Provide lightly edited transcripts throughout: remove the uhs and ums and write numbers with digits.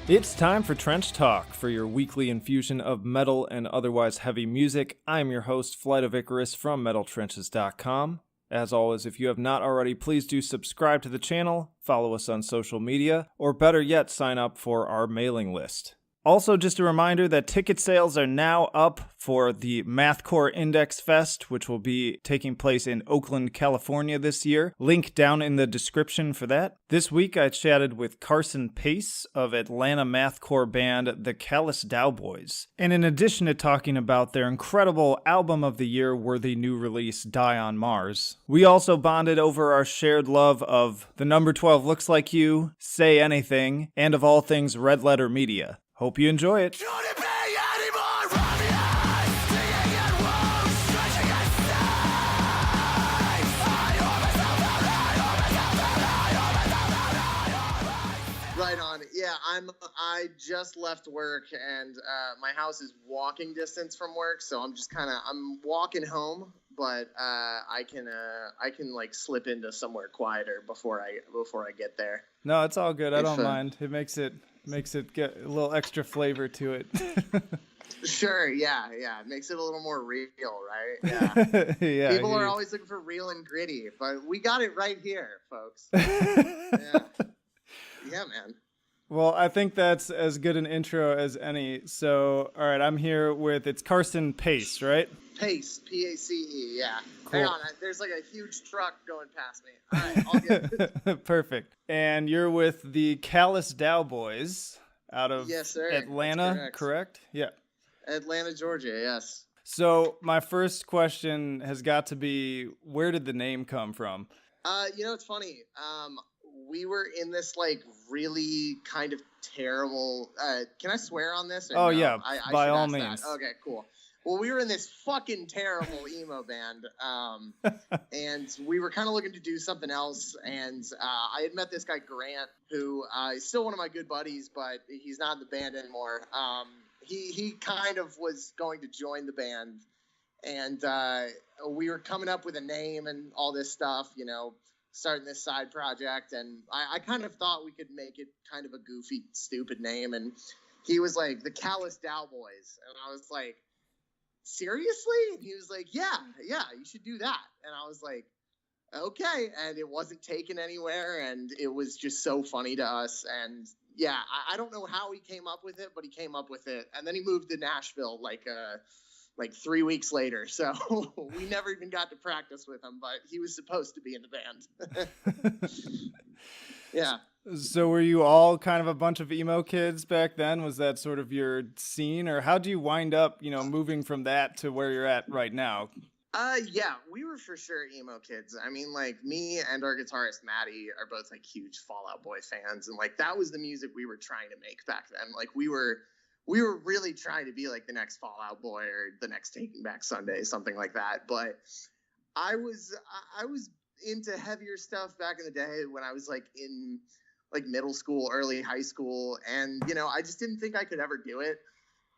It's time for Trench Talk, for your weekly infusion of metal and otherwise heavy music. I'm your host, Flight of Icarus from MetalTrenches.com. As always, if you have not already, please do subscribe to the channel, follow us on social media, or better yet, sign up for our mailing list. Also, just a reminder that ticket sales are now up for the Mathcore Index Fest, which will be taking place in Oakland, California this year. Link down in the description for that. This week, I chatted with Carson Pace of Atlanta Mathcore band the Callous Daoboys. And in addition to talking about their incredible album of the year worthy new release, Die on Mars, we also bonded over our shared love of The Number 12 Looks Like You, Say Anything, and of all things Red Letter Media. Hope you enjoy it. Right on. Yeah, I just left work and my house is walking distance from work, so I'm just I'm walking home, but I can like slip into somewhere quieter before I get there. No, it's all good. I don't mind. It makes it get a little extra flavor to it. Sure, yeah. It makes it a little more real, right? Yeah. Yeah. People are always looking for real and gritty, but we got it right here, folks. Yeah. Yeah, man. Well, I think that's as good an intro as any. So, all right, I'm here with, it's Carson Pace, right? Pace, P-A-C-E, yeah. Cool. Hang on, there's like a huge truck going past me. All right, I'll get it. Perfect. And you're with the Callous Daoboys out of Atlanta, correct? Yeah. Atlanta, Georgia, yes. So my first question has got to be, where did the name come from? It's funny. We were in this like really kind of terrible. Can I swear on this? Oh, no? yeah, by all that. means. Okay, cool. Well, we were in this fucking terrible emo band, and we were kind of looking to do something else. And I had met this guy Grant, who is still one of my good buddies, but he's not in the band anymore. He kind of was going to join the band, and we were coming up with a name and all this stuff, starting this side project, and I kind of thought we could make it kind of a goofy, stupid name, and he was like, the Callous Daoboys, and I was like, seriously? And he was like, yeah, you should do that. And I was like, okay. And it wasn't taken anywhere, and it was just so funny to us. And yeah, I don't know how he came up with it, but he came up with it. And then he moved to Nashville like 3 weeks later. So we never even got to practice with him, but he was supposed to be in the band. Yeah. So were you all kind of a bunch of emo kids back then? Was that sort of your scene, or how do you wind up, moving from that to where you're at right now? Yeah, we were for sure emo kids. I mean, like, me and our guitarist Maddie are both like huge Fall Out Boy fans, and like that was the music we were trying to make back then. Like we were really trying to be like the next Fall Out Boy or the next Taking Back Sunday, something like that. But I was into heavier stuff back in the day when I was like in like middle school, early high school, and I just didn't think I could ever do it.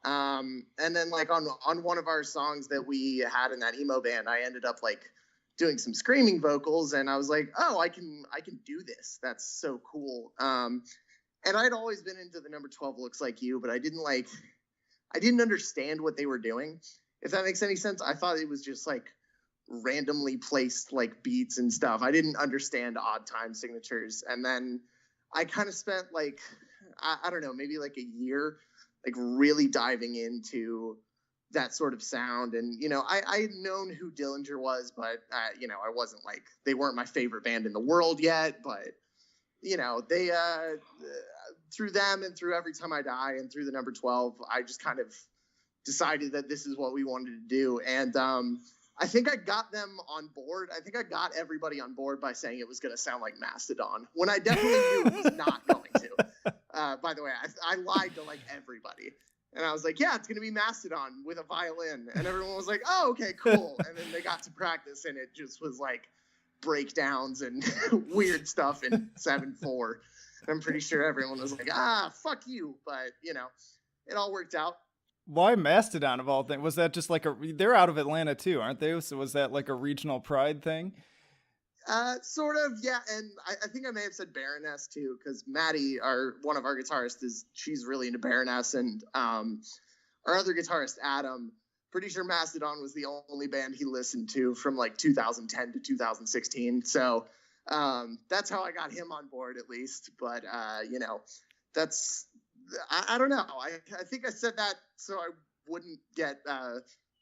And then like on one of our songs that we had in that emo band, I ended up like doing some screaming vocals, and I was like, oh, I can do this. That's so cool. And I'd always been into The Number 12 Looks Like You, but I didn't understand what they were doing. If that makes any sense. I thought it was just like randomly placed like beats and stuff. I didn't understand odd time signatures. And then I kind of spent like, I don't know, maybe like a year, like really diving into that sort of sound. And, I had known who Dillinger was, but, I wasn't like, they weren't my favorite band in the world yet, but, they, through them and through Every Time I Die and through The Number 12, I just kind of decided that this is what we wanted to do. And, I think I got them on board. I think I got everybody on board by saying it was going to sound like Mastodon, when I definitely knew it was not going to. By the way, I lied to like everybody. And I was like, yeah, it's going to be Mastodon with a violin. And everyone was like, oh, okay, cool. And then they got to practice, and it just was like breakdowns and weird stuff in 7/4. I'm pretty sure everyone was like, fuck you. But, it all worked out. Why Mastodon of all things? Was that just like they're out of Atlanta too, aren't they? So was that like a regional pride thing? Sort of, yeah. And I think I may have said Baroness too, because Maddie, one of our guitarists, she's really into Baroness, and our other guitarist Adam, pretty sure Mastodon was the only band he listened to from like 2010 to 2016. So that's how I got him on board, at least. But that's I don't know. I think I said that so I wouldn't get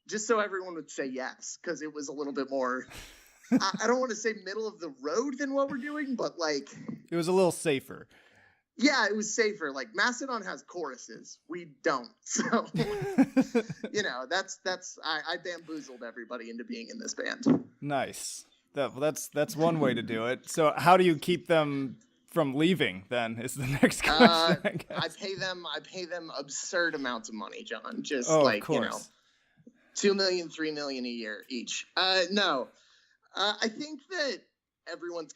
just so everyone would say yes, because it was a little bit more. I don't want to say middle of the road than what we're doing, but like it was a little safer. Yeah, it was safer. Like Mastodon has choruses, we don't. So that's I bamboozled everybody into being in this band. Nice. That's one way to do it. So how do you keep them from leaving? Then is the next question. I pay them absurd amounts of money, John. Just of course. $2 million, $3 million a year each. No. I think that everyone's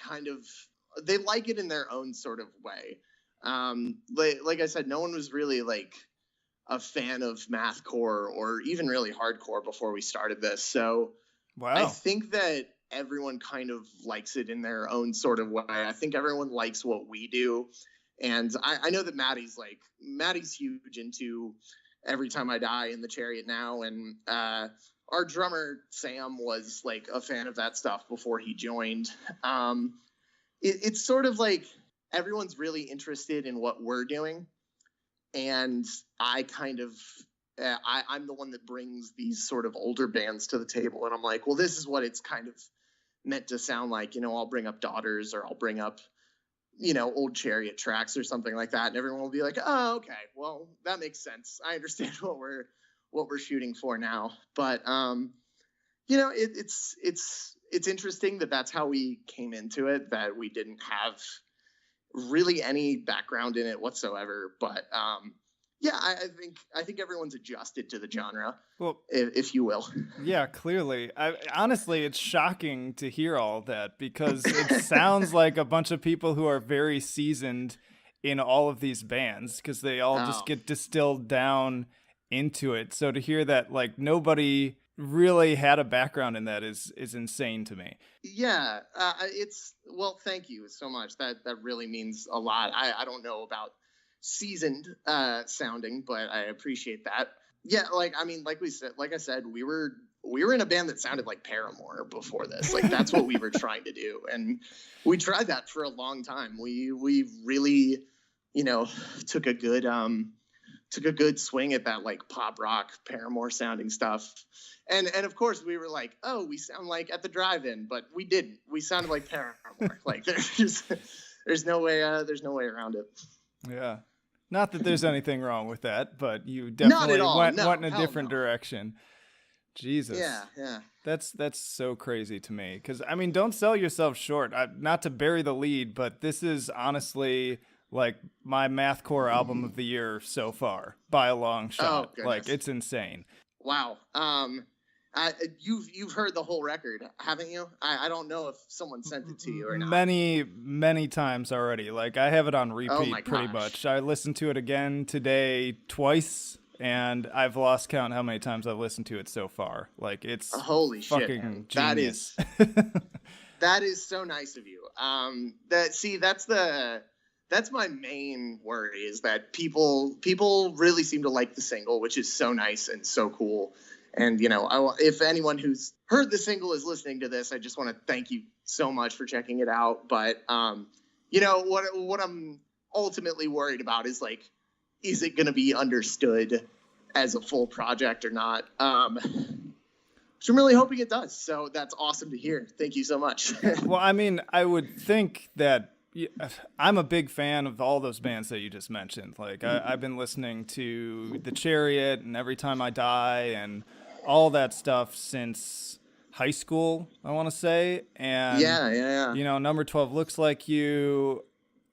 they like it in their own sort of way. Like I said, no one was really like a fan of mathcore or even really hardcore before we started this. So wow. I think that everyone kind of likes it in their own sort of way. I think everyone likes what we do. And I know that Maddie's huge into Every Time I Die in the Chariot now. And, our drummer, Sam, was like a fan of that stuff before he joined. It's sort of like everyone's really interested in what we're doing. And I kind of, I'm the one that brings these sort of older bands to the table. And I'm like, well, this is what it's kind of meant to sound like. I'll bring up Daughters, or I'll bring up, old Chariot tracks or something like that. And everyone will be like, oh, okay, well, that makes sense. I understand what we're shooting for now. But it's interesting that that's how we came into it, that we didn't have really any background in it whatsoever. But I think everyone's adjusted to the genre, well, if you will. Yeah, clearly. Honestly, it's shocking to hear all that, because it sounds like a bunch of people who are very seasoned in all of these bands, because they all just get distilled down into it. So to hear that like nobody really had a background in that is insane to me. Yeah, thank you so much. That really means a lot. I don't know about seasoned sounding, but I appreciate that. Yeah, like I said, we were in a band that sounded like Paramore before this. Like that's what we were trying to do, and we tried that for a long time. We really, took a good swing at that like pop rock Paramore sounding stuff. And of course we were like, oh, we sound like At the Drive-In, but we didn't. We sounded like Paramore. Like there's no way around it. Yeah. Not that there's anything wrong with that, but you definitely went in a different direction. Jesus. Yeah. That's so crazy to me. Because, don't sell yourself short. Not to bury the lead, but this is honestly like my mathcore album of the year so far by a long shot. Oh, like it's insane. Wow. You've heard the whole record, haven't you? I don't know if someone sent it to you or not. Many times already. Like I have it on repeat pretty much. I listened to it again today twice, and I've lost count how many times I've listened to it so far. Like it's holy fucking shit, genius. That is so nice of you. That's my main worry, is that people really seem to like the single, which is so nice and so cool. And, if anyone who's heard the single is listening to this, I just want to thank you so much for checking it out. But, what I'm ultimately worried about is like, is it going to be understood as a full project or not? Which I'm really hoping it does. So that's awesome to hear. Thank you so much. Well, I would think that I'm a big fan of all those bands that you just mentioned. Like I've been listening to The Chariot and Every Time I Die and all that stuff since high school, I want to say. And yeah. Number 12 Looks Like You,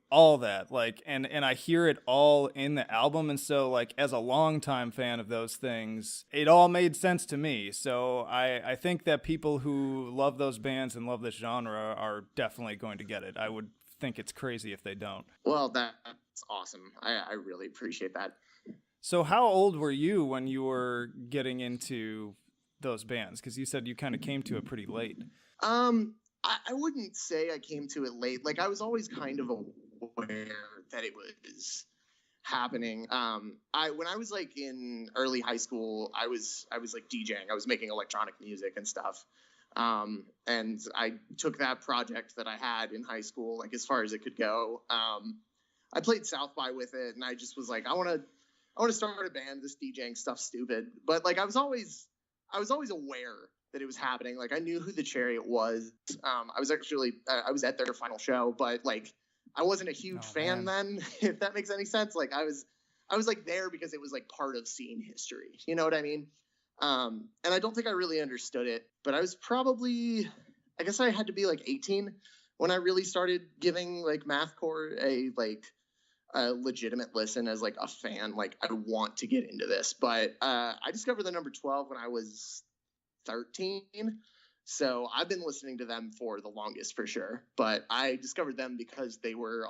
all that. Like, and I hear it all in the album. And so like, as a longtime fan of those things, it all made sense to me. So I think that people who love those bands and love this genre are definitely going to get it. I would think it's crazy if they don't. Well, that's awesome. I really appreciate that. So how old were you when you were getting into those bands? Because you said you kind of came to it pretty late. I wouldn't say I came to it late. Like I was always kind of aware that it was happening. When I was like in early high school, I was like DJing. I was making electronic music and stuff. And I took that project that I had in high school, like as far as it could go. I played South by with it, and I just was like, I want to start a band. This DJing stuff's stupid. But like I was always aware that it was happening. Like I knew who the Chariot was. I was at their final show, but like I wasn't a huge fan then, if that makes any sense. Like I was like there because it was like part of scene history. You know what I mean? And I don't think I really understood it, but I was probably, I guess I had to be like 18 when I really started giving like Mathcore a legitimate listen as like a fan. Like I want to get into this, but I discovered the number 12 when I was 13. So I've been listening to them for the longest for sure, but I discovered them because they were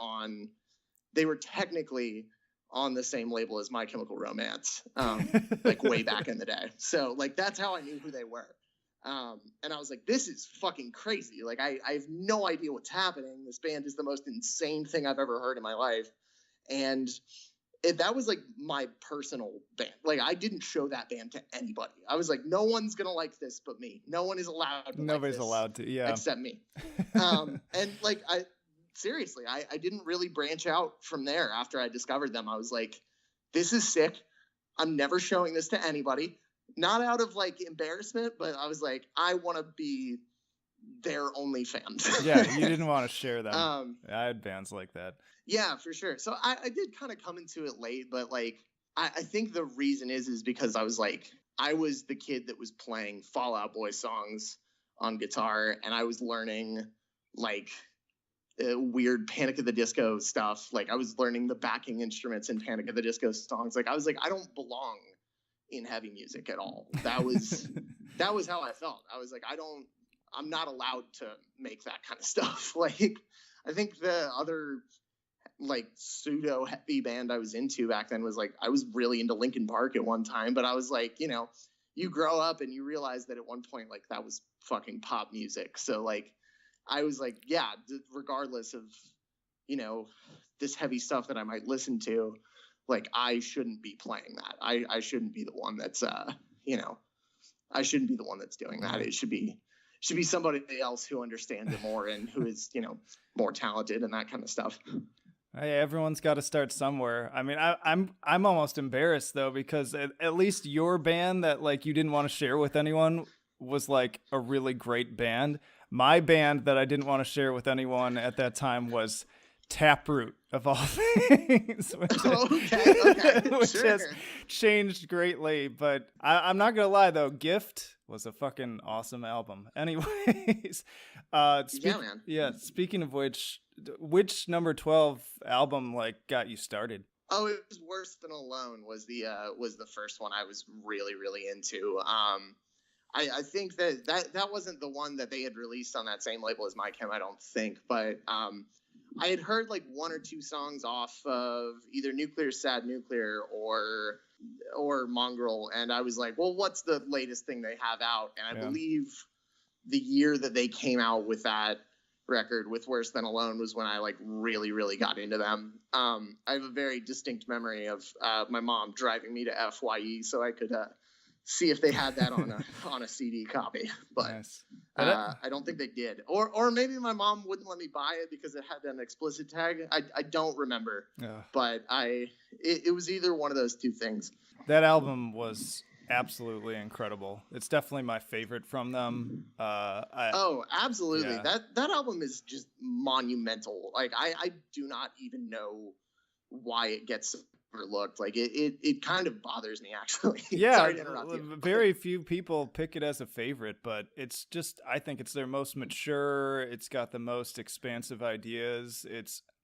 technically on the same label as My Chemical Romance, like way back in the day. So like, that's how I knew who they were. And I was like, this is fucking crazy. Like I have no idea what's happening. This band is the most insane thing I've ever heard in my life. And that was like my personal band. Like I didn't show that band to anybody. I was like, no one's gonna like this but me. No one is allowed to. Nobody's like this allowed to, yeah, except me. And like I didn't really branch out from there. After I discovered them, I was like, this is sick. I'm never showing this to anybody. Not out of like embarrassment, but I was like, I want to be their only fans. Yeah, you didn't want to share them. I had bands like that. Yeah, for sure. So I did kind of come into it late, but like I think the reason is because I was the kid that was playing Fall Out Boy songs on guitar, and I was learning like weird Panic at the Disco stuff. Like I was learning the backing instruments in Panic at the Disco songs. Like I was like, I don't belong in heavy music at all. That was how I felt. I was like, I'm not allowed to make that kind of stuff. Like I think the other like pseudo heavy band I was into back then was like, I was really into Linkin Park at one time, but I was like, you know, you grow up and you realize that at one point, like that was fucking pop music. So like, I was like, yeah, regardless of, you know, this heavy stuff that I might listen to, like, I shouldn't be playing that. I shouldn't be the one that's, you know, I shouldn't be the one that's doing that. It should be somebody else who understands it more and who is, you know, more talented and that kind of stuff. Hey, everyone's got to start somewhere. I mean, I'm almost embarrassed though, because at least your band that like you didn't want to share with anyone was like a really great band. My band that I didn't want to share with anyone at that time was Taproot, of all things, which Sure. has changed greatly. But I'm not gonna lie though, Gift was a fucking awesome album. Anyways, Yeah, man. Yeah, speaking of which number 12 album like got you started? Oh, it was Worse Than Alone was the first one I was really, really into. I think that wasn't the one that they had released on that same label as My Chem, I don't think, but I had heard like one or two songs off of either Nuclear Sad Nuclear or Mongrel, and I was like, well, what's the latest thing they have out? And I believe the year that they came out with that record with Worse Than Alone was when I like really, really got into them. I have a very distinct memory of my mom driving me to FYE so I could see if they had that on a CD copy, but nice. I don't think they did, or maybe my mom wouldn't let me buy it because it had an explicit tag. I don't remember, but it was either one of those two things. That album was absolutely incredible. It's definitely my favorite from them. Absolutely. Yeah. That album is just monumental. Like I do not even know why it gets overlooked. Like it kind of bothers me actually. Yeah. Sorry to interrupt you. Very few people pick it as a favorite, but it's just, I think it's their most mature. It's got the most expansive ideas.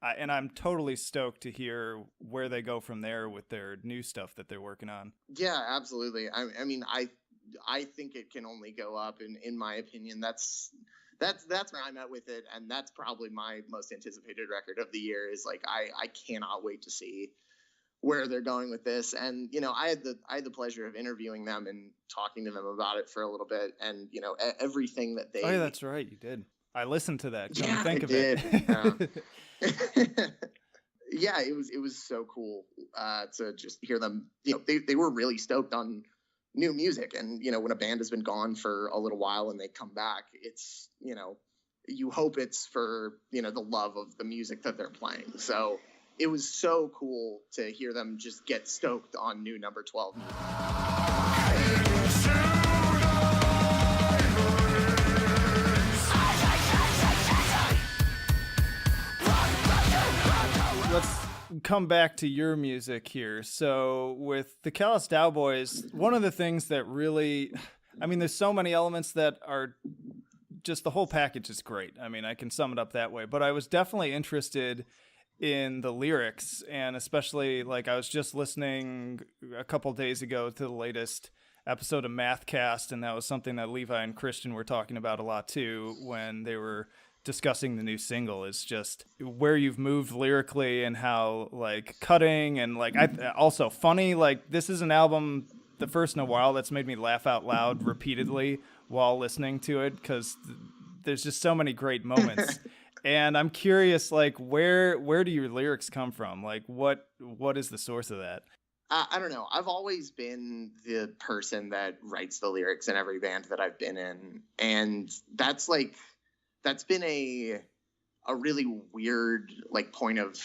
And I'm totally stoked to hear where they go from there with their new stuff that they're working on. Yeah, absolutely. I mean, I think it can only go up. In my opinion, that's where I'm at with it, and that's probably my most anticipated record of the year. Is like I cannot wait to see where they're going with this. And you know, I had the pleasure of interviewing them and talking to them about it for a little bit, and you know, everything that they. Oh yeah, that's right, you did. I listened to that. Come Yeah, to think I of did. it. Yeah, it was so cool to just hear them. You know, they were really stoked on new music, and you know, when a band has been gone for a little while and they come back, it's, you know, you hope it's for, you know, the love of the music that they're playing. So it was so cool to hear them just get stoked on new Number 12 music. Let's come back to your music here. So with the Callous Daoboys, one of the things that really, I mean, there's so many elements that are just, the whole package is great. I mean, I can sum it up that way, but I was definitely interested in the lyrics, and especially, like, I was just listening a couple days ago to the latest episode of Mathcast, and that was something that Levi and Christian were talking about a lot too when they were discussing the new single, is just where you've moved lyrically and how, like, cutting and, like, also funny. Like, this is an album, the first in a while, that's made me laugh out loud repeatedly while listening to it, because there's just so many great moments. And I'm curious, like, where do your lyrics come from? Like, what is the source of that? I don't know. I've always been the person that writes the lyrics in every band that I've been in, and that's been a really weird, like, point of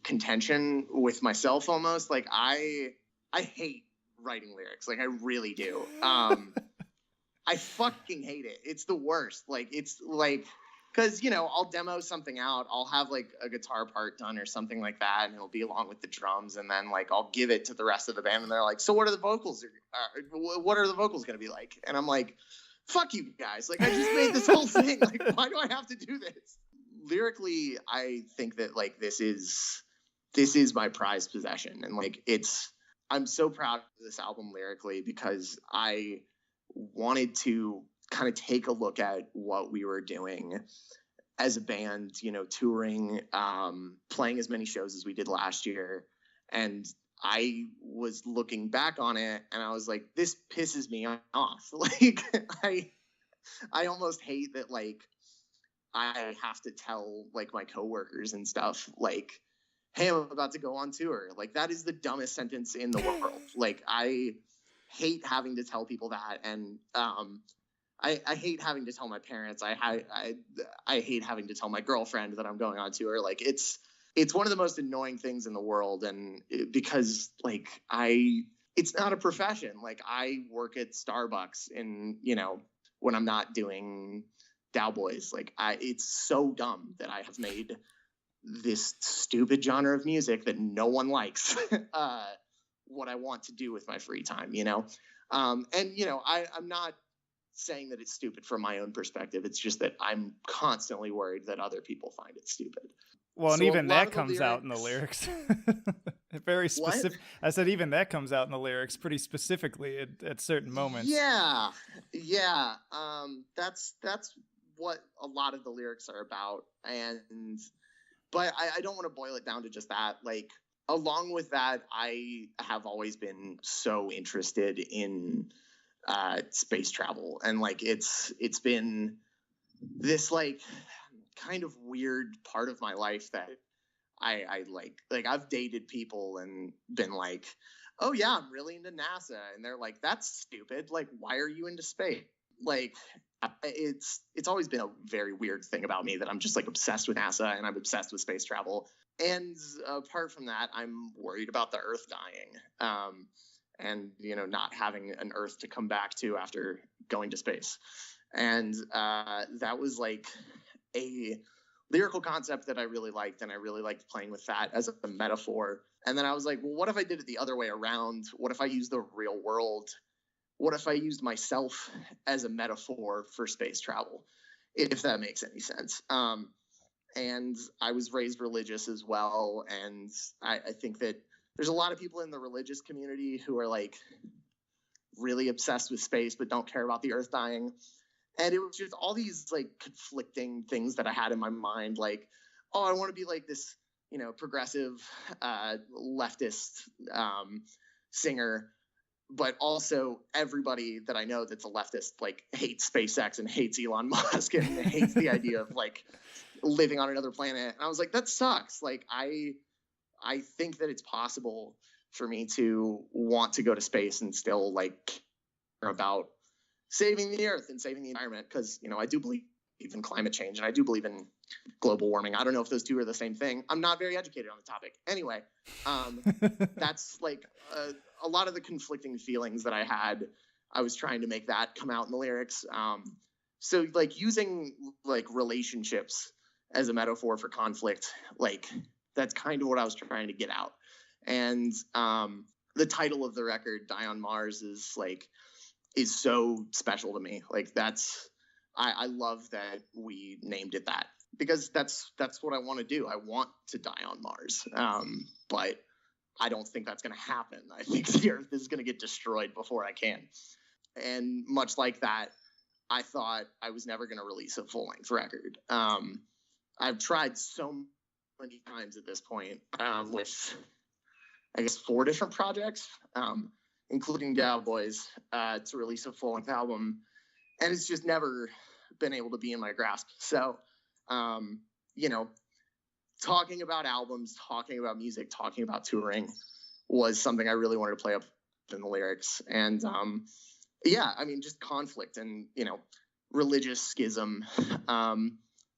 contention with myself almost. Like, I hate writing lyrics. Like, I really do. I fucking hate it. It's the worst. Like, it's like, because, you know, I'll demo something out. I'll have, like, a guitar part done or something like that, and it'll be along with the drums. And then, like, I'll give it to the rest of the band, and they're like, so what are the vocals? What are the vocals going to be like? And I'm like, fuck you guys. Like, I just made this whole thing. Like, why do I have to do this? Lyrically, I think that, like, this is my prized possession. And, like, I'm so proud of this album lyrically, because I wanted to kind of take a look at what we were doing as a band, you know, touring, playing as many shows as we did last year. And I was looking back on it and I was like, this pisses me off. Like, I almost hate that, like, I have to tell, like, my coworkers and stuff, like, hey, I'm about to go on tour. Like, that is the dumbest sentence in the world. Like, I hate having to tell people that. And I hate having to tell my parents. I hate having to tell my girlfriend that I'm going on tour. Like, it's one of the most annoying things in the world. And because, like, it's not a profession. Like, I work at Starbucks, and, you know, when I'm not doing Daoboys, like, it's so dumb that I have made this stupid genre of music that no one likes what I want to do with my free time, you know? And, you know, I'm not saying that it's stupid from my own perspective. It's just that I'm constantly worried that other people find it stupid. Well, and even that comes out in the lyrics. Very specific. I said even that comes out in the lyrics pretty specifically at certain moments. Yeah. That's what a lot of the lyrics are about. But I don't want to boil it down to just that. Like, along with that, I have always been so interested in space travel, and, like, it's been this, like, kind of weird part of my life that I like I've dated people and been like, oh yeah, I'm really into NASA, and they're like, that's stupid. Like, why are you into space? Like, it's always been a very weird thing about me that I'm just, like, obsessed with NASA and I'm obsessed with space travel. And apart from that, I'm worried about the Earth dying, and, you know, not having an Earth to come back to after going to space. And that was, like, a lyrical concept that I really liked, and I really liked playing with that as a metaphor. And then I was like, well, what if I did it the other way around? What if I used the real world? What if I used myself as a metaphor for space travel, if that makes any sense? And I was raised religious as well, and I think that there's a lot of people in the religious community who are, like, really obsessed with space but don't care about the Earth dying. And it was just all these, like, conflicting things that I had in my mind, like, oh, I want to be like this, you know, progressive leftist singer, but also everybody that I know that's a leftist like hates SpaceX and hates Elon Musk and hates the idea of like living on another planet. And I was like, that sucks. Like I think that it's possible for me to want to go to space and still like care about saving the earth and saving the environment, because, you know, I do believe in climate change and I do believe in global warming. I don't know if those two are the same thing. I'm not very educated on the topic. Anyway, that's like a lot of the conflicting feelings that I had. I was trying to make that come out in the lyrics. So like using like relationships as a metaphor for conflict, like that's kind of what I was trying to get out. And the title of the record, Die on Mars, is so special to me. Like I love that we named it that, because that's what I want to do. I want to die on Mars. But I don't think that's going to happen. I think the Earth is going to get destroyed before I can. And much like that, I thought I was never going to release a full-length record. I've tried so many times at this point with, I guess, 4 different projects, including Daoboys, to release a full-length album. And it's just never been able to be in my grasp. So, you know, talking about albums, talking about music, talking about touring was something I really wanted to play up in the lyrics. And yeah, I mean, just conflict and, you know, religious schism.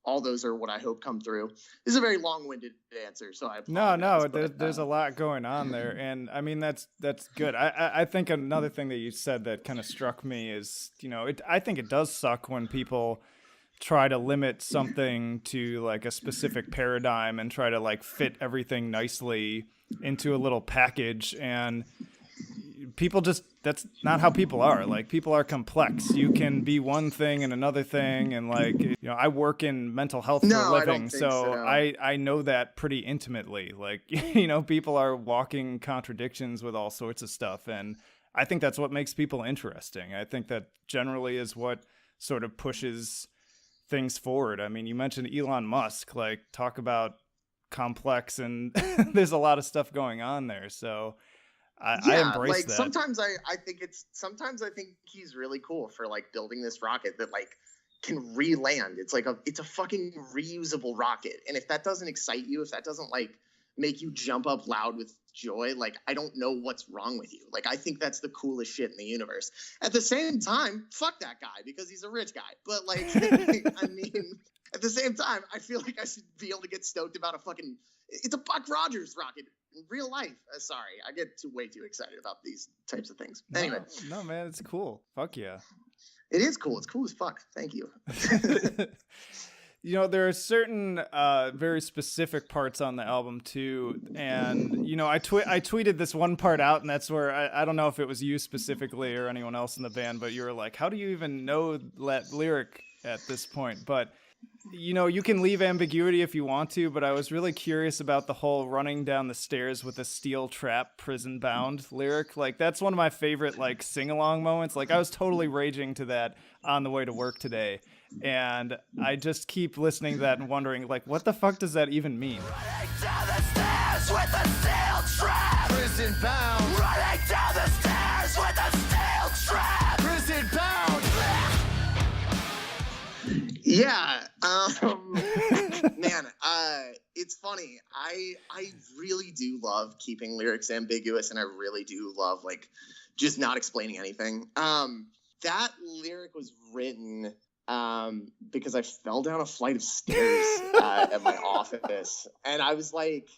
All those are what I hope come through. This is a very long-winded answer, so I apologize. No, there's a lot going on there, and I mean that's good. I think another thing that you said that kind of struck me is, you know, I think it does suck when people try to limit something to like a specific paradigm and try to like fit everything nicely into a little package, and people just, that's not how people are. Like, people are complex. You can be one thing and another thing, and like, you know, I work in mental health for a living, so I know that pretty intimately. Like, you know, people are walking contradictions with all sorts of stuff, and I think that's what makes people interesting. I think that generally is what sort of pushes things forward. I mean, you mentioned Elon Musk, like, talk about complex, and there's a lot of stuff going on there, so I embrace like, that. Sometimes I think he's really cool for like building this rocket that like can re-land. It's a fucking reusable rocket. And if that doesn't excite you, if that doesn't like make you jump up loud with joy, like, I don't know what's wrong with you. Like, I think that's the coolest shit in the universe. At the same time, fuck that guy because he's a rich guy. But like, I mean, at the same time, I feel like I should be able to get stoked about it's a Buck Rogers rocket in real life. Sorry, I get way too excited about these types of things. Anyway. No, man, it's cool. Fuck yeah. It is cool. It's cool as fuck. Thank you. You know, there are certain very specific parts on the album too, and you know, I tweeted this one part out, and that's where I don't know if it was you specifically or anyone else in the band, but you were like, how do you even know that lyric at this point? But you know, you can leave ambiguity if you want to, but I was really curious about the whole running down the stairs with a steel trap, prison bound lyric. Like, that's one of my favorite like sing along moments. Like, I was totally raging to that on the way to work today. And I just keep listening to that and wondering, like, what the fuck does that even mean? Running down the stairs with a steel trap, prison bound. Running down the stairs with a steel trap, prison bound. Yeah, man, it's funny. I really do love keeping lyrics ambiguous, and I really do love like just not explaining anything. That lyric was written because I fell down a flight of stairs at my office, and I was like,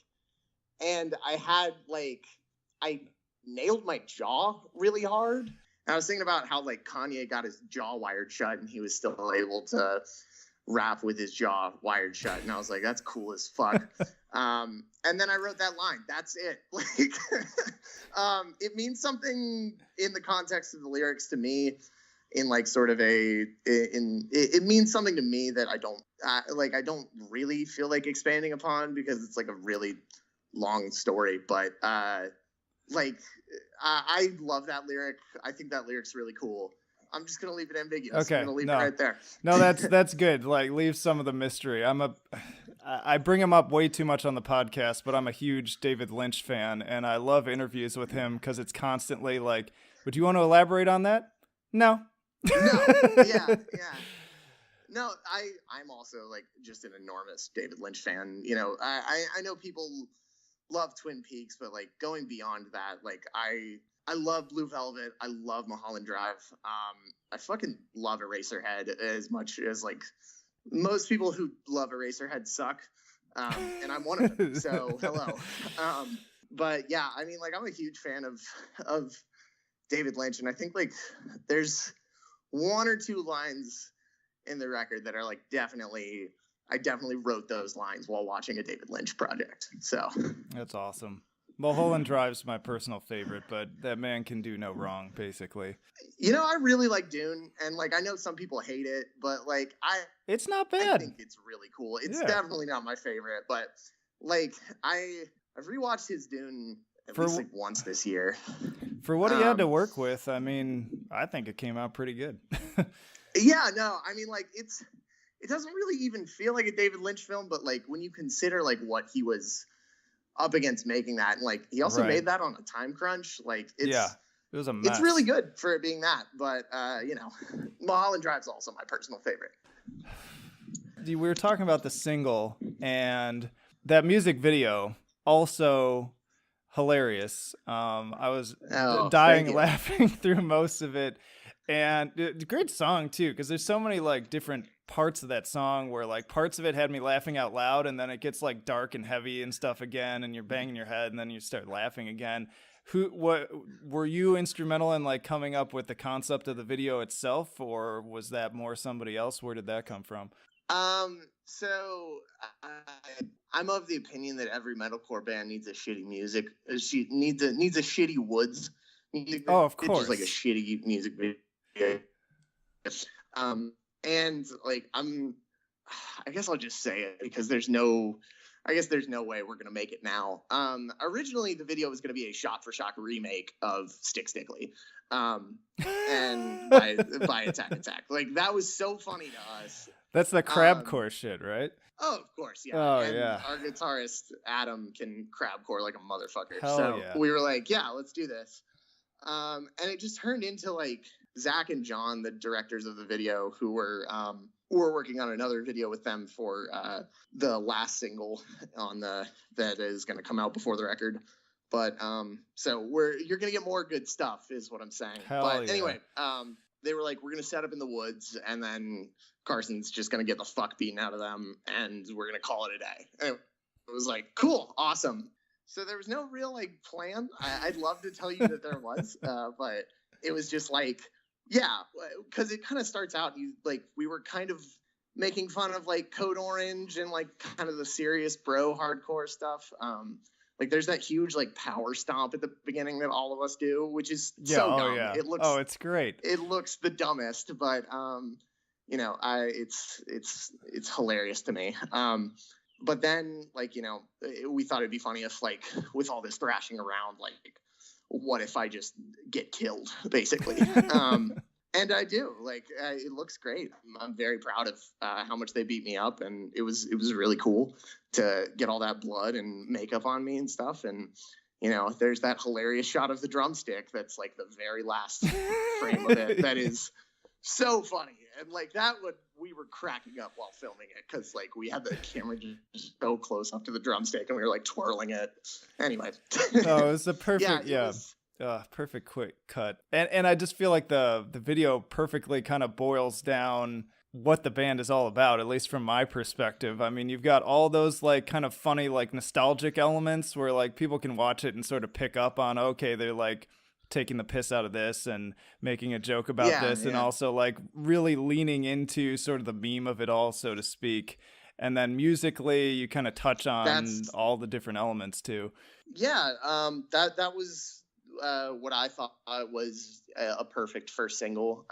and I nailed my jaw really hard. And I was thinking about how like Kanye got his jaw wired shut and he was still able to rap with his jaw wired shut. And I was like, that's cool as fuck. And then I wrote that line. That's it. Like, it means something in the context of the lyrics to me, in like sort of it means something to me that I don't really feel like expanding upon because it's like a really long story. But I love that lyric. I think that lyric's really cool. I'm just gonna leave it ambiguous. Okay, I'm gonna leave no. it right there. No, that's good. Like, leave some of the mystery. I bring him up way too much on the podcast, but I'm a huge David Lynch fan, and I love interviews with him because it's constantly like, would you want to elaborate on that? No. No, yeah. No, I'm also like just an enormous David Lynch fan. You know, I know people love Twin Peaks, but like going beyond that, like I love Blue Velvet. I love Mulholland Drive. I fucking love Eraserhead as much as like most people who love Eraserhead suck. And I'm one of them. So hello. But yeah, I mean, like I'm a huge fan of David Lynch, and I think like there's one or two lines in the record that are like I definitely wrote those lines while watching a David Lynch project. So that's awesome. Mulholland Drive's my personal favorite, but that man can do no wrong, basically. You know, I really like Dune, and like I know some people hate it, but like it's not bad. I think it's really cool. It's definitely not my favorite, but like I've rewatched his Dune at least like once this year. For what he had to work with, I mean, I think it came out pretty good. Yeah, no, I mean, like it doesn't really even feel like a David Lynch film, but like when you consider like what he was up against making that, and like he also made that on a time crunch, like it was a mess. It's really good for it being that, but you know, Mulholland Drive's also my personal favorite. We were talking about the single, and that music video also hilarious. I was dying laughing through most of it, and great song too, because there's so many like different parts of that song where like parts of it had me laughing out loud, and then it gets like dark and heavy and stuff again, and you're banging your head, and then you start laughing again. What were you instrumental in like coming up with the concept of the video itself, or was that more somebody else? Where did that come from? So I'm of the opinion that every metalcore band needs a shitty music. She needs a shitty Woods music. Oh, of course. It's just like a shitty music video. And like I guess I'll just say it because there's no way we're gonna make it now. Originally the video was gonna be a shot for shot remake of Stick Stickly, and by Attack. Like that was so funny to us. That's the crabcore shit, right? Oh, of course, yeah. Oh, and yeah. Our guitarist Adam can crabcore like a motherfucker. Hell so yeah. we were like, yeah, let's do this. And it just turned into like Zach and John, the directors of the video, who were working on another video with them for the last single that is going to come out before the record. But so you're going to get more good stuff, is what I'm saying. Anyway, they were like, we're going to set up in the woods, and then Carson's just going to get the fuck beaten out of them, and we're going to call it a day. And it was like, cool, awesome. So there was no real like plan. I'd love to tell you that there was, but it was just like, yeah, because it kind of starts out, we were kind of making fun of like Code Orange and like kind of the serious bro hardcore stuff. Like there's that huge like power stomp at the beginning that all of us do, which is so dumb. Yeah. It looks, it's great. It looks the dumbest, but you know, it's hilarious to me. But then like, you know, we thought it'd be funny if like with all this thrashing around, like what if I just get killed basically? And I do. Like it looks great. I'm very proud of how much they beat me up, and it was really cool to get all that blood and makeup on me and stuff. And you know, there's that hilarious shot of the drumstick that's like the very last frame of it that is so funny. And like we were cracking up while filming it because like we had the camera just so close up to the drumstick and we were like twirling it. Anyway. Oh, it was a perfect perfect quick cut. And I just feel like the video perfectly kind of boils down what the band is all about, at least from my perspective. I mean, you've got all those like kind of funny like nostalgic elements where like people can watch it and sort of pick up on, okay, they're like taking the piss out of this and making a joke about this, and also like really leaning into sort of the meme of it all, so to speak. And then musically you kind of touch on all the different elements too. Yeah, that was what I thought was a perfect first single.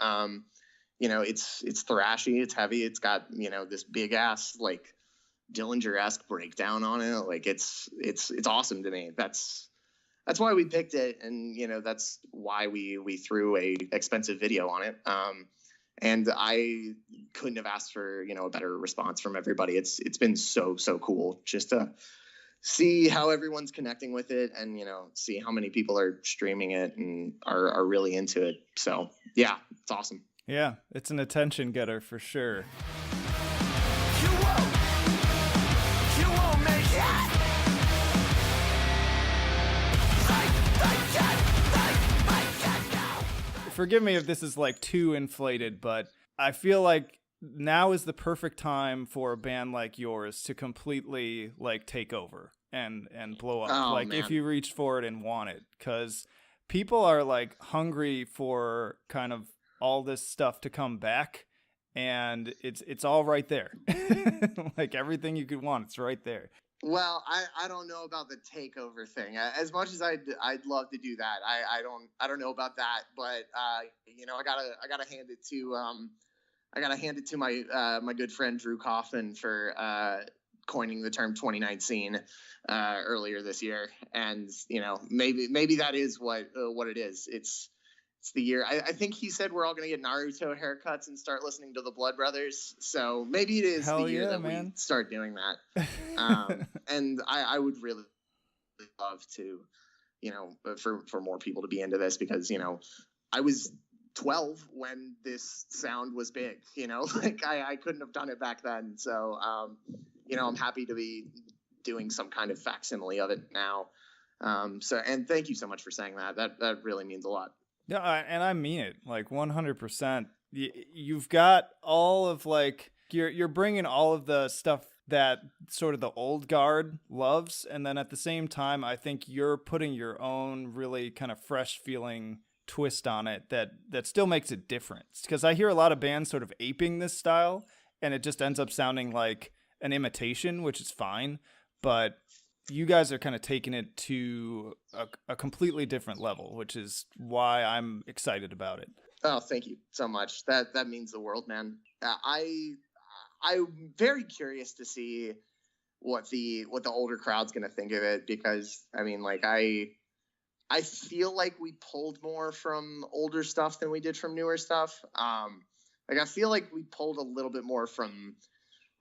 You know, it's thrashy, it's heavy, it's got, you know, this big ass like Dillinger-esque breakdown on it. Like it's awesome to me. That's that's why we picked it, and that's why we threw a expensive video on it. And I couldn't have asked for a better response from everybody. It's been so cool just to see how everyone's connecting with it, and see how many people are streaming it and are really into it. So yeah, it's awesome. Yeah, it's an attention getter for sure. You won't make it. Forgive me if this is like too inflated, but I feel like now is the perfect time for a band like yours to completely like take over and blow up. Oh, like man. if you reached for it and want it, because people are like hungry for kind of all this stuff to come back, and it's all right there. Like everything you could want, it's right there. Well, I don't know about the takeover thing. As much as I'd love to do that, I don't know about that. But I gotta hand it to my good friend Drew Kaufman for coining the term 2019 earlier this year. And maybe that is what it is. It's the year. I think he said we're all going to get Naruto haircuts and start listening to the Blood Brothers. So maybe it is Hell the year yeah, that man. we start doing that. And I would really love to, for more people to be into this, because, I was 12 when this sound was big, like I couldn't have done it back then. So, I'm happy to be doing some kind of facsimile of it now. And thank you so much for saying that. That really means a lot. Yeah, and I mean it, like 100%. You've got all of like you're bringing all of the stuff that sort of the old guard loves, and then at the same time, I think you're putting your own really kind of fresh feeling twist on it that still makes a difference. Because I hear a lot of bands sort of aping this style, and it just ends up sounding like an imitation, which is fine, but you guys are kind of taking it to a completely different level, which is why I'm excited about it. Oh, thank you so much. That means the world, man. I'm very curious to see what the older crowd's gonna think of it, because I mean, like I feel like we pulled more from older stuff than we did from newer stuff. Like I feel like we pulled a little bit more from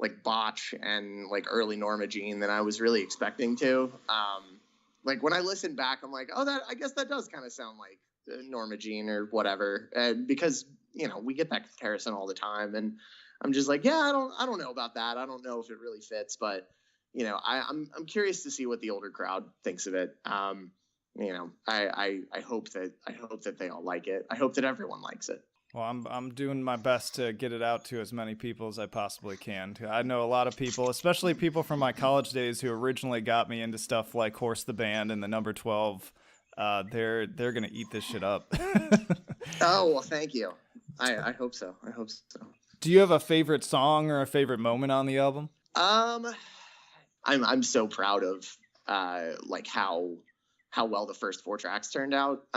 like Botch and like early Norma Jean than I was really expecting to. Like when I listen back, I'm like, oh, I guess that does kind of sound like Norma Jean or whatever. And because, we get that comparison all the time, and I'm just like, yeah, I don't know about that. I don't know if it really fits, but I'm curious to see what the older crowd thinks of it. I hope that they all like it. I hope that everyone likes it. Well, I'm doing my best to get it out to as many people as I possibly can. I know a lot of people, especially people from my college days who originally got me into stuff like Horse the Band and the Number 12. They're gonna eat this shit up. Oh, well, thank you. I hope so. Do you have a favorite song or a favorite moment on the album? I'm so proud of like how well the first 4 tracks turned out.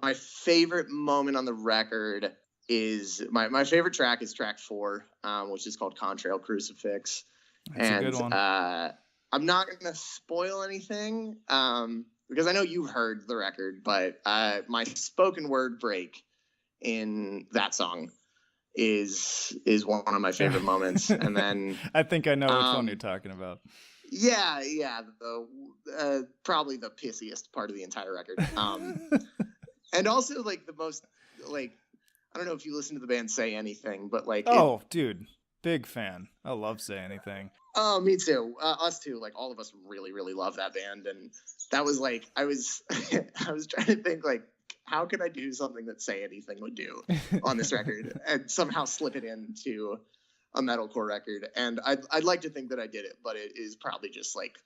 My favorite moment on the record is my favorite track is track 4, which is called Contrail Crucifix. That's a good one. I'm not going to spoil anything because I know you've heard the record, but my spoken word break in that song is one of my favorite moments. And then I think I know which one you're talking about. Yeah, probably the pissiest part of the entire record. And also like the most, like, I don't know if you listen to the band Say Anything, but like, dude, big fan. I love Say Anything. Oh, me too. Us too. Like all of us really, really love that band. And that was like, I was trying to think like, how could I do something that Say Anything would do on this record and somehow slip it into a metalcore record? And I'd like to think that I did it, but it is probably just like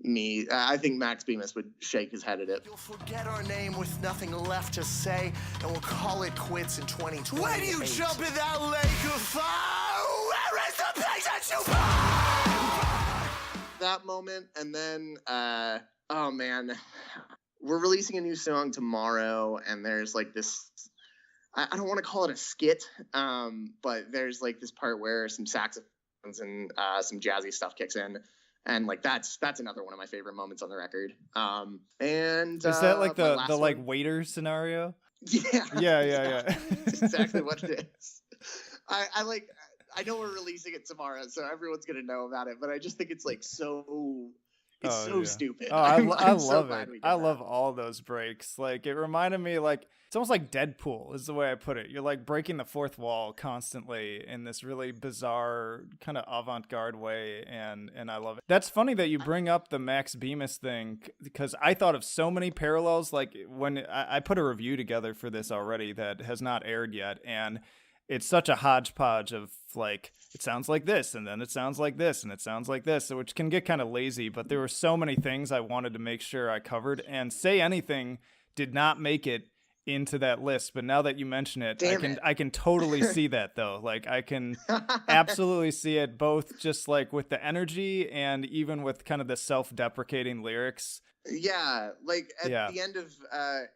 me. I think Max Bemis would shake his head at it. You'll forget our name with nothing left to say, and we'll call it quits in 2028. When you jump in that lake of fire, where is the patience you buy? That moment, and then, oh man, we're releasing a new song tomorrow, and there's like this, I don't want to call it a skit, but there's like this part where some saxophones and some jazzy stuff kicks in. And like that's another one of my favorite moments on the record. And is that like the like one, waiter scenario? Yeah, yeah. That's exactly what it is. I know we're releasing it tomorrow, so everyone's gonna know about it. But I just think it's like so. It's so stupid. Oh, I love so it. I love all those breaks. Like, it reminded me, like, it's almost like Deadpool is the way I put it. You're like breaking the fourth wall constantly in this really bizarre kind of avant-garde way, and I love it. That's funny that you bring up the Max Bemis thing, because I thought of so many parallels. Like, when I put a review together for this already that has not aired yet, and it's such a hodgepodge of like, it sounds like this, and then it sounds like this, and it sounds like this, which can get kind of lazy, but there were so many things I wanted to make sure I covered, and Say Anything did not make it into that list, but now that you mention it, I can totally see that though. Like, I can absolutely see it, both just like with the energy and even with kind of the self-deprecating lyrics. Yeah, like at the end of I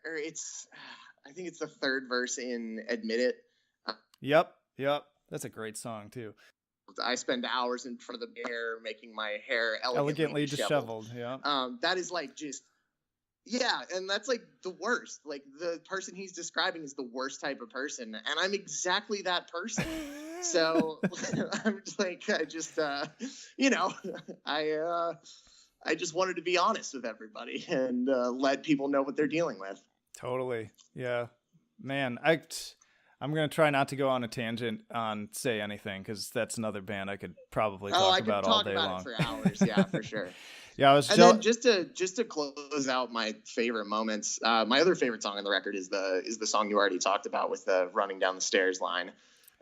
think it's the third verse in Admit It. Yep. That's a great song too. I spend hours in front of the mirror making my hair elegantly disheveled. Yeah. That is like just, yeah, and that's like the worst. Like, the person he's describing is the worst type of person, and I'm exactly that person. So I'm just like, I just wanted to be honest with everybody and let people know what they're dealing with. Totally. Yeah, man. I'm going to try not to go on a tangent on Say Anything, because that's another band I could probably talk about all day long. I could talk about it for hours, yeah, for sure. Yeah, I was then just to close out my favorite moments, my other favorite song on the record is the song you already talked about with the running down the stairs line.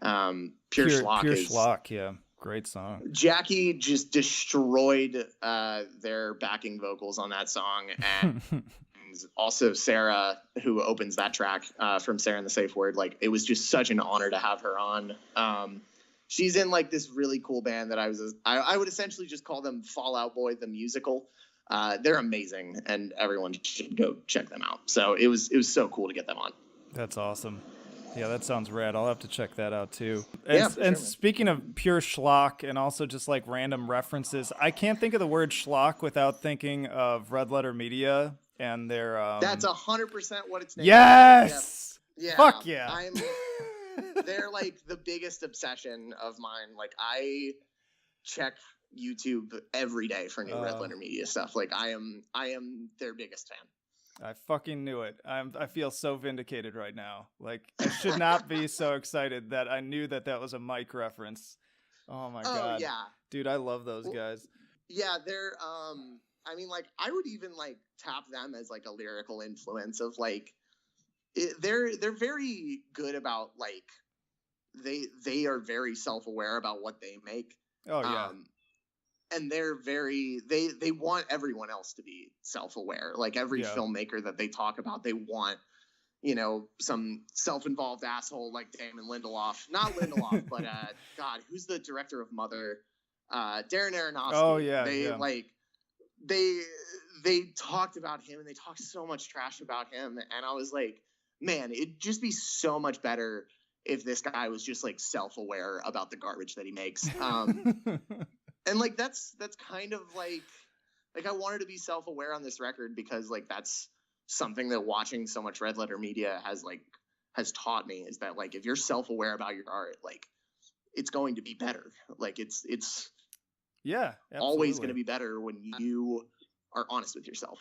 Pure Schlock, yeah. Great song. Jackie just destroyed their backing vocals on that song, and also Sarah, who opens that track from Sarah and the Safe Word. Like, it was just such an honor to have her on. She's in like this really cool band that I would essentially just call them Fall Out Boy the musical. They're amazing, and everyone should go check them out. So it was so cool to get them on. That's awesome. Yeah, that sounds rad. I'll have to check that out too. And speaking of pure schlock and also just like random references, I can't think of the word schlock without thinking of Red Letter Media and their That's 100% what it's named. Yes. Yeah. Fuck yeah. They're like the biggest obsession of mine. Like, I check YouTube every day for new Red Letter Media stuff. Like, I am their biggest fan. I fucking knew it. I feel so vindicated right now. Like, I should not be so excited that I knew that was a Mike reference. Oh my god. Yeah. Dude, I love those guys. Yeah, they're I mean, like, I would even like tap them as like a lyrical influence of like they're very good about like they are very self-aware about what they make. Oh yeah. And they're they want everyone else to be self-aware. Like, every filmmaker that they talk about, they want, some self-involved asshole like Damon Lindelof. Not Lindelof, but God, who's the director of Mother? Darren Aronofsky. Oh yeah. They talked about him, and they talked so much trash about him, and I was like, man, it'd just be so much better if this guy was just like self-aware about the garbage that he makes. And like that's kind of like I wanted to be self-aware on this record, because like that's something that watching so much Red Letter Media has taught me, is that like if you're self-aware about your art, like it's going to be better. Like it's yeah, always going to be better when you are honest with yourself.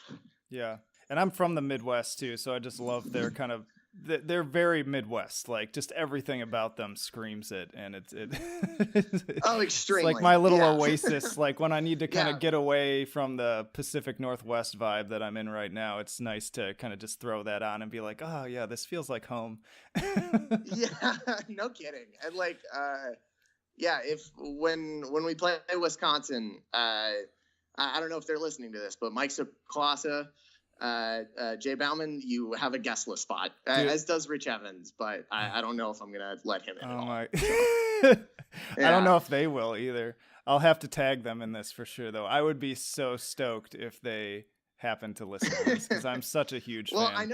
Yeah. And I'm from the Midwest too, so I just love their kind of they're very Midwest, like just everything about them screams it, and it's extremely. It's like my little oasis. Like, when I need to kind of get away from the Pacific Northwest vibe that I'm in right now, it's nice to kind of just throw that on and be like, oh yeah, this feels like home. Yeah, no kidding. And like if when we play Wisconsin, I don't know if they're listening to this, but Mike Sokolasa, Jay Bauman, you have a guest list spot, as does Rich Evans, but I don't know if I'm gonna let him in at all. I don't know if they will either. I'll have to tag them in this for sure, though. I would be so stoked if they happen to listen to this, because I'm such a huge fan. Well, I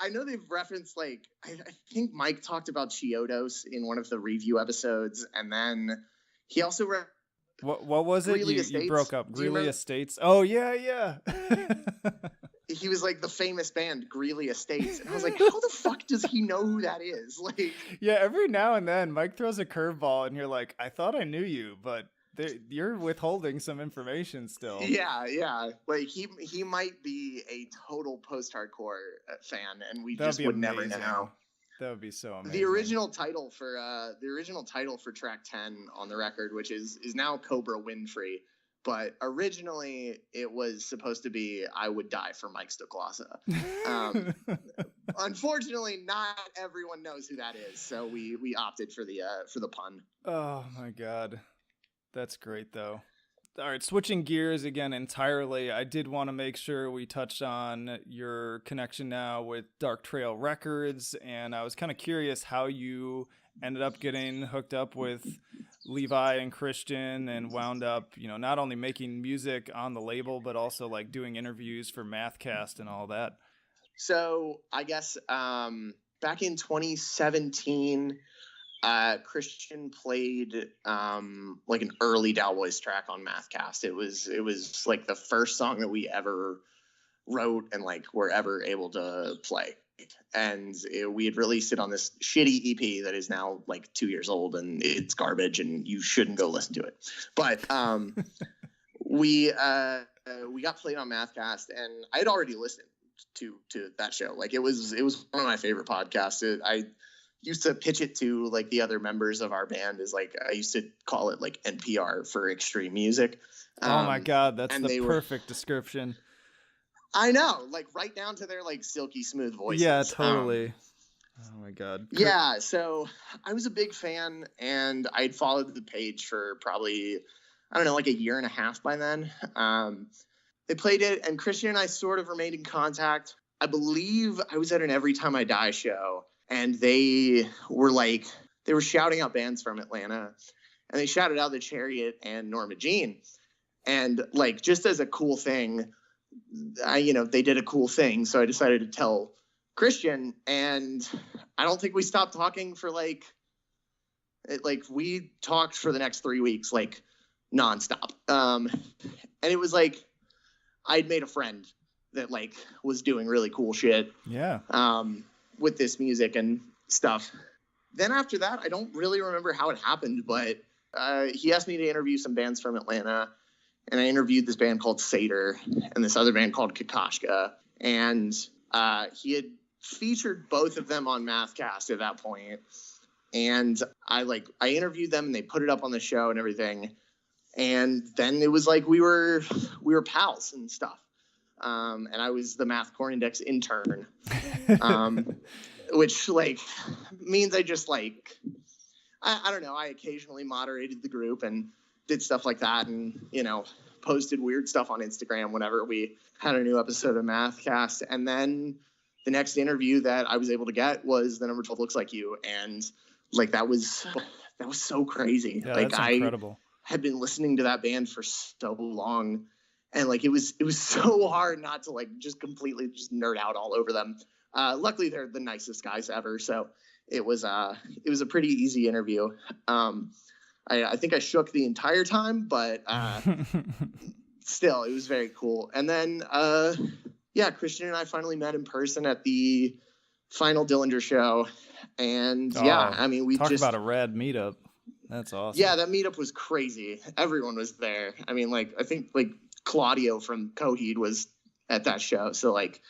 know they've referenced, like, I think Mike talked about Chiodos in one of the review episodes, and then he also What was it? Greeley You Estates. broke up. Do you Greeley remember? Estates. Oh yeah. He was like the famous band Greeley Estates, and I was like, how the fuck does he know who that is? Like, Yeah, every now and then Mike throws a curveball and you're like, I thought I knew you, but you're withholding some information still. yeah. Like he might be a total post-hardcore fan, and we That'd just be would amazing. never know. That would be so amazing. The original title for track 10 on the record, which is now Cobra Winfrey, but originally it was supposed to be I Would Die for Mike Stoklasa. Unfortunately, not everyone knows who that is, so we opted for the pun. Oh my god. That's great though. All right, switching gears again entirely, I did want to make sure we touched on your connection now with Dark Trail Records, and I was kind of curious how you ended up getting hooked up with Levi and Christian and wound up, not only making music on the label, but also like doing interviews for Mathcast and all that. So I guess back in 2017, Christian played like an early Daoboys track on Mathcast. It was like the first song that we ever wrote and like were ever able to play. And we had released it on this shitty EP that is now like 2 years old and it's garbage and you shouldn't go listen to it. But we got played on Mathcast, and I had already listened to that show. Like it was one of my favorite podcasts. I used to pitch it to like the other members of our band as like, I used to call it like NPR for extreme music. Oh my God, that's the perfect description. description. I know, like right down to their like silky smooth voices. Yeah, totally. Oh my God. Yeah, so I was a big fan, and I'd followed the page for probably, I don't know, like a year and a half by then. They played it, and Christian and I sort of remained in contact. I believe I was at an Every Time I Die show, and they were shouting out bands from Atlanta, and they shouted out The Chariot and Norma Jean. And like, just as a cool thing, they did a cool thing. So I decided to tell Christian, and I don't think we stopped talking for we talked for the next 3 weeks, like nonstop. And it was like, I'd made a friend that like was doing really cool shit. Yeah. With this music and stuff. Then after that, I don't really remember how it happened, but he asked me to interview some bands from Atlanta. And I interviewed this band called Seder and this other band called Kakashka. And he had featured both of them on Mathcast at that point. And I interviewed them, and they put it up on the show and everything. And then it was like we were pals and stuff. And I was the Mathcore Index intern, which like means I just like, I don't know, I occasionally moderated the group and did stuff like that, and posted weird stuff on Instagram whenever we had a new episode of Mathcast. And then the next interview that I was able to get was The Number 12 Looks Like You, and like that was so crazy. Yeah, like that's incredible. I had been listening to that band for so long, and like it was so hard not to like just completely just nerd out all over them. Luckily they're the nicest guys ever, so it was a pretty easy interview. I think I shook the entire time, but still, it was very cool. And then, Christian and I finally met in person at the final Dillinger show. And we talk about a rad meetup. That's awesome. Yeah, that meetup was crazy. Everyone was there. I mean, like, I think like Claudio from Coheed was at that show. So like,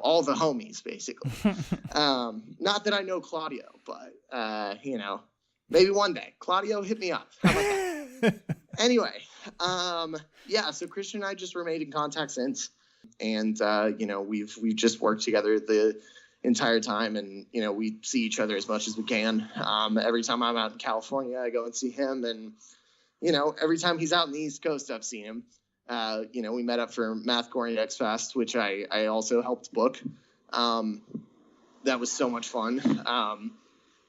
all the homies basically. Not that I know Claudio, but maybe one day. Claudio, hit me up. How about that? Anyway, so Christian and I just remained in contact since. And, we've just worked together the entire time. And, we see each other as much as we can. Every time I'm out in California, I go and see him. And, every time he's out in the East Coast, I've seen him. We met up for Mathcore Index Fest, which I also helped book. That was so much fun.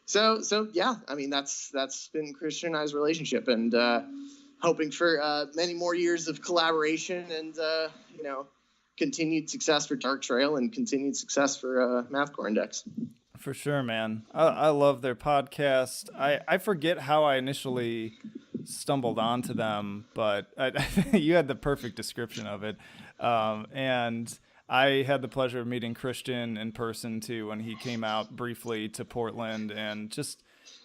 So yeah, I mean, that's been Christian and I's relationship, and hoping for many more years of collaboration and, continued success for Dark Trail and continued success for Mathcore Index. For sure, man. I love their podcast. I forget how I initially stumbled onto them, but you had the perfect description of it. And I had the pleasure of meeting Christian in person too when he came out briefly to Portland, and just,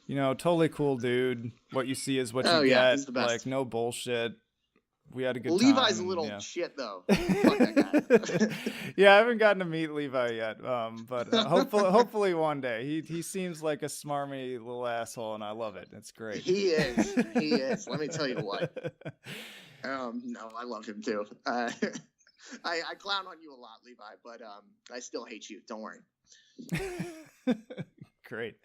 totally cool dude. What you see is what you get. He's the best. Like, no bullshit. We had a good time. Levi's a little shit though. Fuck that guy. Yeah, I haven't gotten to meet Levi yet, but hopefully one day. He seems like a smarmy little asshole, and I love it. It's great. He is. Let me tell you what. No, I love him too. I clown on you a lot, Levi, but I still hate you. Don't worry. Great.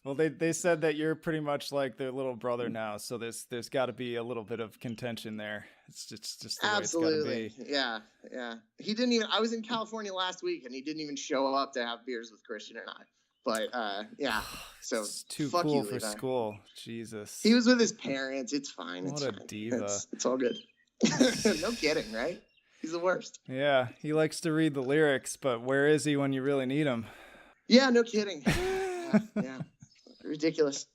Well, they said that you're pretty much like their little brother now, so there's got to be a little bit of contention there. It's just the absolutely way it's got to be. Yeah. He didn't even. I was in California last week, and he didn't even show up to have beers with Christian and I. But yeah, so it's too fuck cool you, for Levi. School. Jesus. He was with his parents. It's fine. What it's a fine. diva. It's all good. No kidding, right? He's the worst. Yeah, he likes to read the lyrics, but where is he when you really need him? Yeah, no kidding. Yeah. Ridiculous.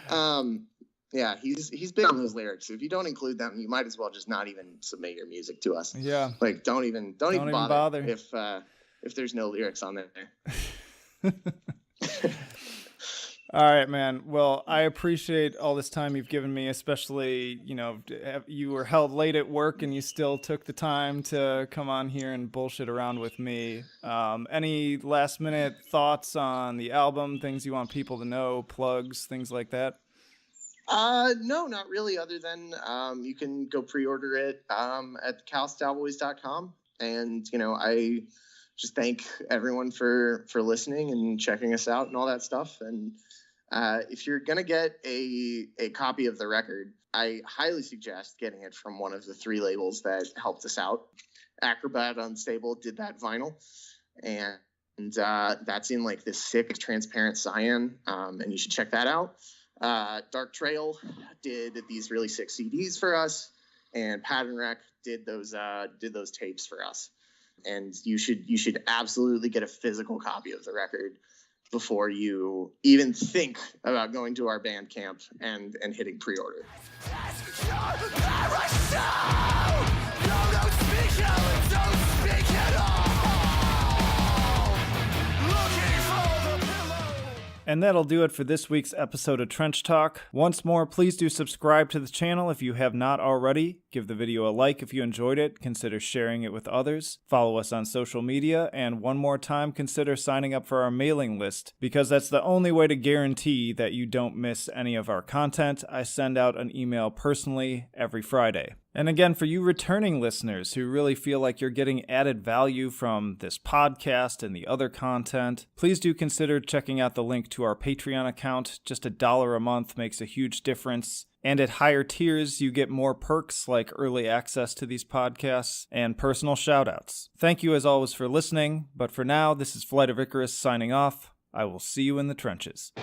Yeah, he's big on those lyrics. If you don't include them, you might as well just not even submit your music to us. Yeah. Like don't even bother if there's no lyrics on there. All right, man. Well, I appreciate all this time you've given me, especially, you were held late at work and you still took the time to come on here and bullshit around with me. Any last minute thoughts on the album, things you want people to know, plugs, things like that? No, not really, other than you can go pre-order it at callousdaoboys.com. And, I just thank everyone for listening and checking us out and all that stuff. And if you're going to get a copy of the record, I highly suggest getting it from one of the 3 labels that helped us out. Acrobat Unstable did that vinyl, and that's in like this sick transparent cyan, and you should check that out. Dark Trail did these really sick CDs for us, and Pattern Rec did those tapes for us. And you should absolutely get a physical copy of the record before you even think about going to our Bandcamp and hitting pre-order. And that'll do it for this week's episode of Trench Talk. Once more, please do subscribe to the channel if you have not already. Give the video a like if you enjoyed it. Consider sharing it with others. Follow us on social media. And one more time, consider signing up for our mailing list, because that's the only way to guarantee that you don't miss any of our content. I send out an email personally every Friday. And again, for you returning listeners who really feel like you're getting added value from this podcast and the other content, please do consider checking out the link to our Patreon account. Just $1 a month makes a huge difference. And at higher tiers, you get more perks like early access to these podcasts and personal shoutouts. Thank you as always for listening, but for now, this is Flight of Icarus signing off. I will see you in the trenches.